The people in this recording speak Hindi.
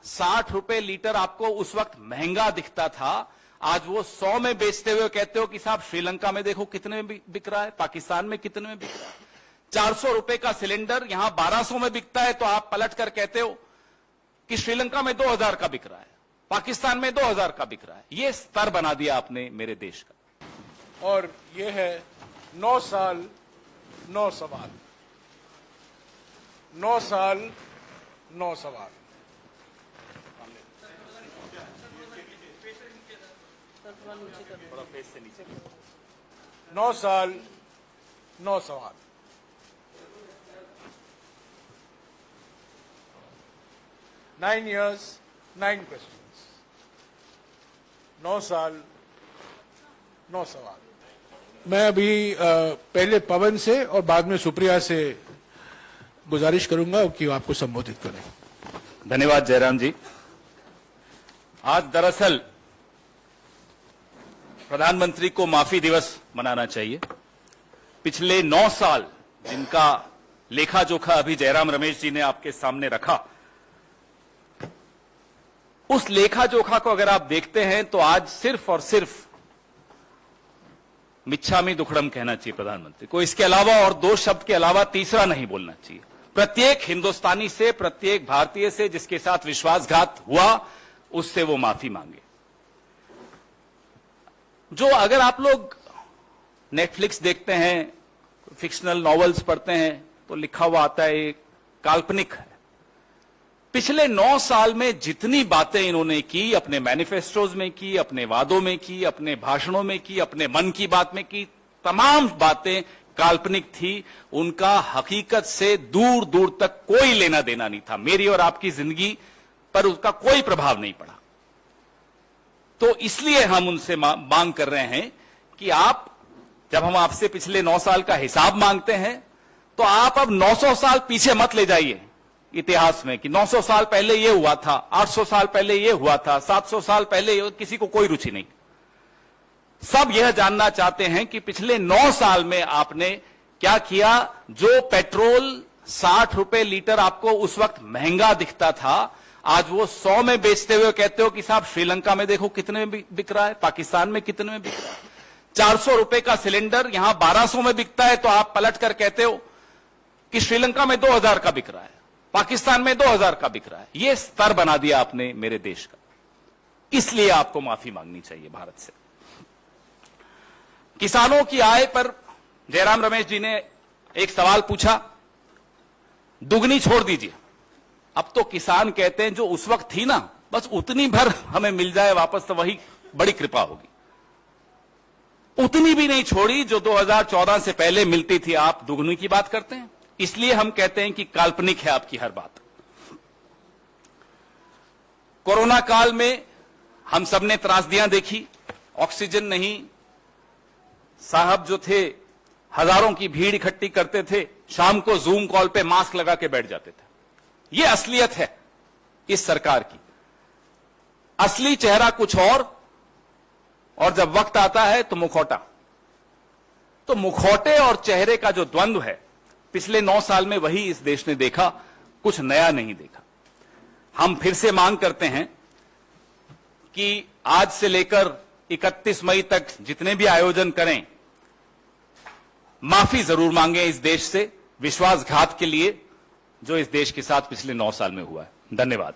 ₹60 लीटर आपको उस वक्त महंगा दिखता था, आज वो 100 में बेचते हुए कहते हो कि साहब श्रीलंका में देखो कितने में बिक रहा है, पाकिस्तान में कितने में बिक रहा है। ₹400 का सिलेंडर यहां 1200 में बिकता है तो आप पलट कर कहते हो कि श्रीलंका में 2000 का बिक रहा है, पाकिस्तान में 2000 का बिक रहा है। ये स्तर बना दिया आपने मेरे देश का। और ये है 9 साल 9 सवाल, 9 साल 9 सवाल। 9 साल 9 सवाल। 9 years 9 questions। 9 साल 9 सवाल। मैं अभी पहले पवन से और बाद में सुप्रिया से गुजारिश करूंगा कि वो आपको संबोधित करें। धन्यवाद जयराम जी। आज दरअसल प्रधानमंत्री को माफी दिवस मनाना चाहिए। पिछले 9 साल जिनका लेखा जोखा अभी जयराम रमेश जी ने आपके सामने रखा, उस लेखा जोखा को अगर आप देखते हैं तो आज सिर्फ और सिर्फ मिच्छामी दुक्कड़म कहना चाहिए प्रधानमंत्री को। इसके अलावा और 2 शब्द के अलावा तीसरा नहीं बोलना चाहिए। प्रत्येक हिंदुस्तानी से, प्रत्येक भारतीय से जिसके साथ विश्वासघात हुआ, उससे वो माफी मांगे। जो अगर आप लोग नेटफ्लिक्स देखते हैं, फिक्शनल नॉवेल्स पढ़ते हैं तो लिखा हुआ आता है ये काल्पनिक है। पिछले 9 साल में जितनी बातें इन्होंने की, अपने मैनिफेस्टोज में की, अपने वादों में की, अपने भाषणों में की, अपने मन की बात में की, तमाम बातें काल्पनिक थी। उनका हकीकत से दूर दूर तक कोई लेना देना नहीं था। मेरी और आपकी जिंदगी पर उसका कोई प्रभाव नहीं पड़ा। तो इसलिए हम उनसे मांग कर रहे हैं कि आप, जब हम आपसे पिछले 9 साल का हिसाब मांगते हैं तो आप अब 900 साल पीछे मत ले जाइए इतिहास में कि 900 साल पहले ये हुआ था, 800 साल पहले ये हुआ था, 700 साल पहले। किसी को कोई रुचि नहीं। सब यह जानना चाहते हैं कि पिछले 9 साल में आपने क्या किया। जो पेट्रोल ₹60 लीटर आपको उस वक्त महंगा दिखता था, आज वो 100 में बेचते हुए कहते हो कि साहब श्रीलंका में देखो कितने में बिक रहा है, पाकिस्तान में कितने में बिक रहा है। ₹400 का सिलेंडर यहां 1200 में बिकता है तो आप पलट कर कहते हो कि श्रीलंका में 2000 का बिक रहा है, पाकिस्तान में 2000 का बिक रहा है। यह स्तर बना दिया आपने मेरे देश का। इसलिए आपको माफी मांगनी चाहिए भारत से। किसानों की आय पर जयराम रमेश जी ने एक सवाल पूछा, दुगनी छोड़ दीजिए। अब तो किसान कहते हैं जो उस वक्त थी ना, बस उतनी भर हमें मिल जाए वापस तो वही बड़ी कृपा होगी। उतनी भी नहीं छोड़ी जो 2014 से पहले मिलती थी। आप दुगनी की बात करते हैं। इसलिए हम कहते हैं कि काल्पनिक है आपकी हर बात। कोरोना काल में हम सबने त्रासदियां देखी, ऑक्सीजन नहीं, साहब जो थे हजारों की भीड़ इकट्ठी करते थे, शाम को जूम कॉल पे मास्क लगा के बैठ जाते थे। यह असलियत है इस सरकार की। असली चेहरा कुछ और जब वक्त आता है तो मुखौटा। तो मुखौटे और चेहरे का जो द्वंद्व है, पिछले 9 साल में वही इस देश ने देखा, कुछ नया नहीं देखा। हम फिर से मांग करते हैं कि आज से लेकर 31 मई तक जितने भी आयोजन करें, माफी जरूर मांगे इस देश से विश्वासघात के लिए जो इस देश के साथ पिछले 9 साल में हुआ है। धन्यवाद।